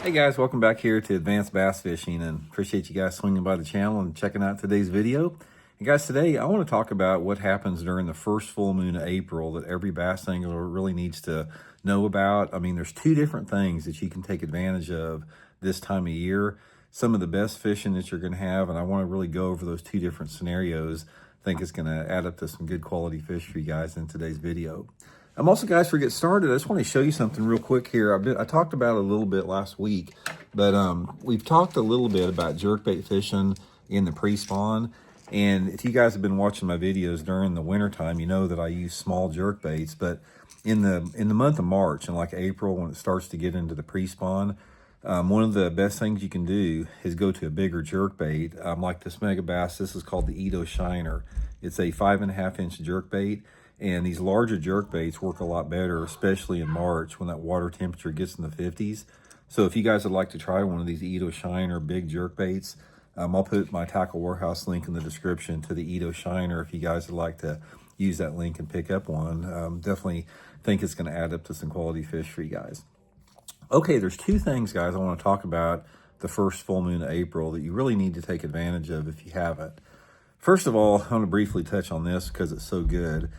Hey guys, welcome back here to Advanced Bass Fishing, and appreciate you guys swinging by the channel and checking out today's video. And guys, today I want to talk about what happens during the first full moon of April that every bass angler really needs to know about. I mean, there's two different things that you can take advantage of this time of year. Some of the best fishing that you're going to have, and I want to really go over those two different scenarios. I think it's going to add up to some good quality fish for you guys in today's video. Also, guys, before we get started, I just want to show you something real quick here. I talked about it a little bit last week, but we've talked a little bit about jerkbait fishing in the pre-spawn. And if you guys have been watching my videos during the wintertime, you know that I use small jerkbaits. But in the month of March and like April, when it starts to get into the pre-spawn, one of the best things you can do is go to a bigger jerkbait, like this Mega Bass. This is called the Edo Shiner. It's a 5.5-inch jerkbait. And these larger jerkbaits work a lot better, especially in March when that water temperature gets in the 50s. So if you guys would like to try one of these Edo Shiner big jerkbaits, I'll put my Tackle Warehouse link in the description to the Edo Shiner if you guys would like to use that link and pick up one. Definitely think it's going to add up to some quality fish for you guys. Okay, there's two things, guys, I want to talk about the first full moon of April that you really need to take advantage of if you haven't. First of all, I want to briefly touch on this because it's so good.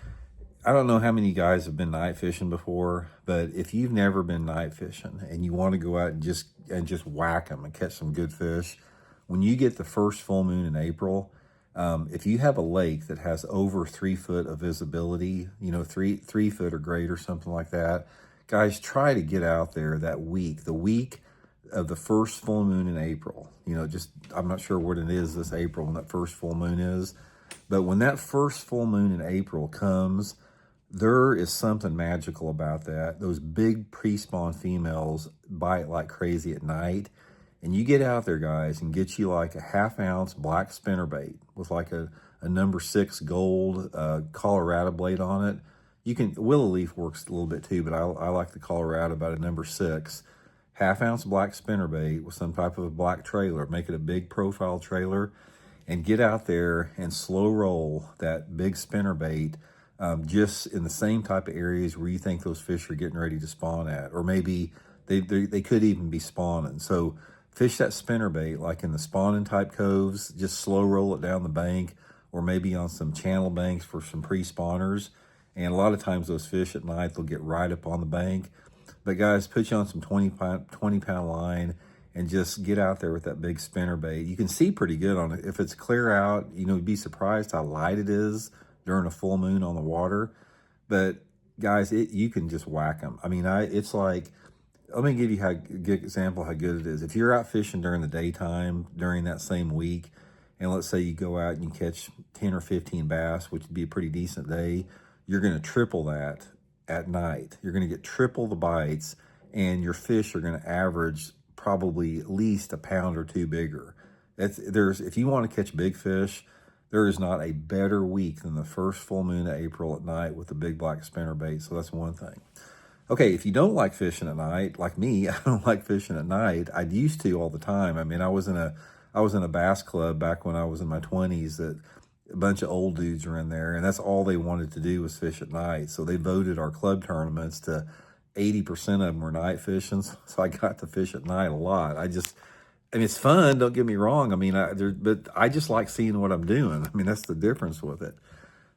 I don't know how many guys have been night fishing before, but if you've never been night fishing and you want to go out and just whack them and catch some good fish, when you get the first full moon in April, if you have a lake that has over 3 foot of visibility, you know, three foot or greater, something like that, guys, try to get out there that week, the week of the first full moon in April. You know, I'm not sure what it is this April when that first full moon is, but when that first full moon in April comes, there is something magical about that. Those big pre-spawn females bite like crazy at night. And you get out there, guys, and get you like a 1/2 ounce black spinnerbait with like a number 6 gold Colorado blade on it. You can, willow leaf works a little bit too, but I like the Colorado about a number 6. 1/2 ounce black spinnerbait with some type of a black trailer. Make it a big profile trailer and get out there and slow roll that big spinnerbait just in the same type of areas where you think those fish are getting ready to spawn at, or maybe they could even be spawning. So fish that spinnerbait like in the spawning type coves, just slow roll it down the bank, or maybe on some channel banks for some pre-spawners. And a lot of times those fish at night, they'll get right up on the bank. But guys, put you on some 20-pound line and just get out there with that big spinnerbait. You can see pretty good on it. If it's clear out, you know, you'd be surprised how light it is during a full moon on the water. But guys, you can just whack them. I mean, it's like, let me give you a good example how good it is. If you're out fishing during the daytime during that same week, and let's say you go out and you catch 10 or 15 bass, which would be a pretty decent day, you're going to triple that at night. You're going to get triple the bites, and your fish are going to average probably at least a pound or 2 bigger. If you want to catch big fish, there is not a better week than the first full moon of April at night with the big black spinnerbait. So that's one thing. Okay, if you don't like fishing at night, like me, I don't like fishing at night. I used to all the time. I mean, I was in a bass club back when I was in my 20s that a bunch of old dudes were in there, and that's all they wanted to do was fish at night. So they voted our club tournaments to 80% of them were night fishing. So I got to fish at night a lot. I mean, it's fun, don't get me wrong. I mean, but I just like seeing what I'm doing. I mean, that's the difference with it.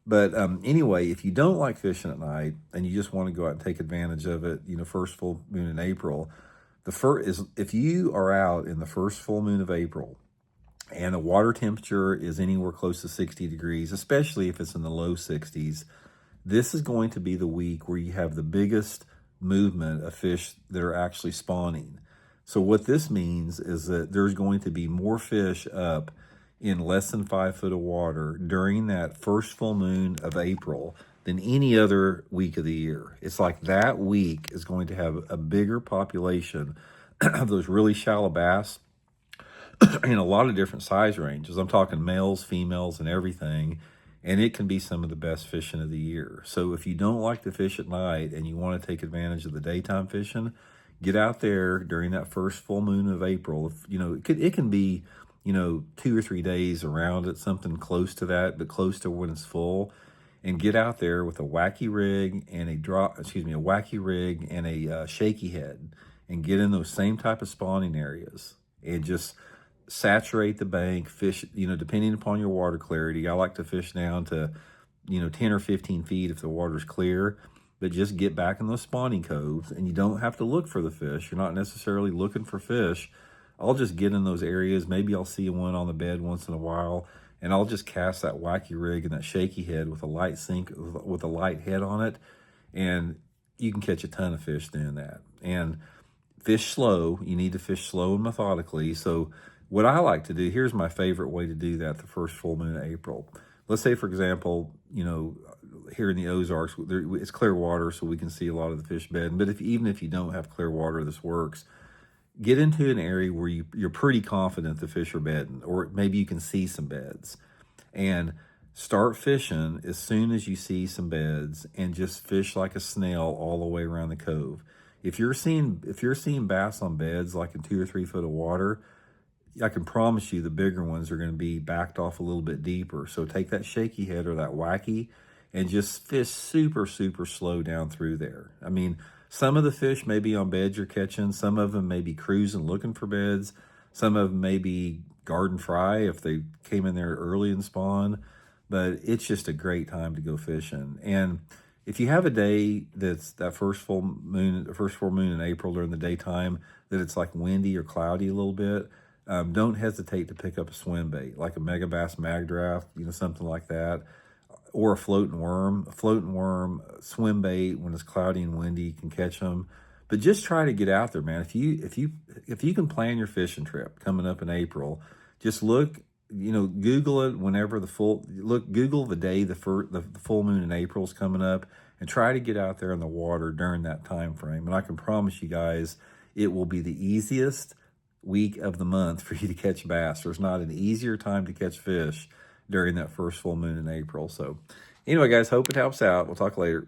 But anyway, if you don't like fishing at night and you just want to go out and take advantage of it, you know, first full moon in April, if you are out in the first full moon of April and the water temperature is anywhere close to 60 degrees, especially if it's in the low 60s, this is going to be the week where you have the biggest movement of fish that are actually spawning. So what this means is that there's going to be more fish up in less than 5 foot of water during that first full moon of April than any other week of the year. It's like that week is going to have a bigger population of those really shallow bass in a lot of different size ranges. I'm talking males, females, and everything. And it can be some of the best fishing of the year. So if you don't like to fish at night and you want to take advantage of the daytime fishing, get out there during that first full moon of April. You know, it can be, you know, 2 or 3 days around it, something close to that, but close to when it's full. And get out there with a wacky rig and a wacky rig and a shaky head, and get in those same type of spawning areas and just saturate the bank, fish, depending upon your water clarity. I like to fish down to, 10 or 15 feet if the water's clear, but just get back in those spawning coves, and you don't have to look for the fish. You're not necessarily looking for fish. I'll just get in those areas. Maybe I'll see one on the bed once in a while, and I'll just cast that wacky rig and that shaky head with a light sink, with a light head on it, and you can catch a ton of fish doing that. And fish slow. You need to fish slow and methodically. So what I like to do, here's my favorite way to do that the first full moon of April. Let's say, for example, here in the Ozarks, it's clear water, so we can see a lot of the fish bed. But even if you don't have clear water, this works. Get into an area where you're pretty confident the fish are bedding, or maybe you can see some beds. And start fishing as soon as you see some beds, and just fish like a snail all the way around the cove. If you're seeing bass on beds like in 2 or 3 foot of water, I can promise you the bigger ones are going to be backed off a little bit deeper. So take that shaky head or that wacky and just fish super, super slow down through there. I mean, some of the fish may be on beds you're catching. Some of them may be cruising looking for beds. Some of them may be garden fry if they came in there early and spawn. But it's just a great time to go fishing. And if you have a day that's that first full moon in April during the daytime, that it's like windy or cloudy a little bit, don't hesitate to pick up a swim bait, like a Megabass Mag Draft, something like that, or a floating worm. A floating worm, swim bait, when it's cloudy and windy, you can catch them. But just try to get out there, man. If you can plan your fishing trip coming up in April, just look, Google it whenever Google the day the full moon in April is coming up, and try to get out there in the water during that time frame. And I can promise you guys, it will be the easiest week of the month for you to catch bass. There's not an easier time to catch fish during that first full moon in April. So anyway, guys, hope it helps out. We'll talk later.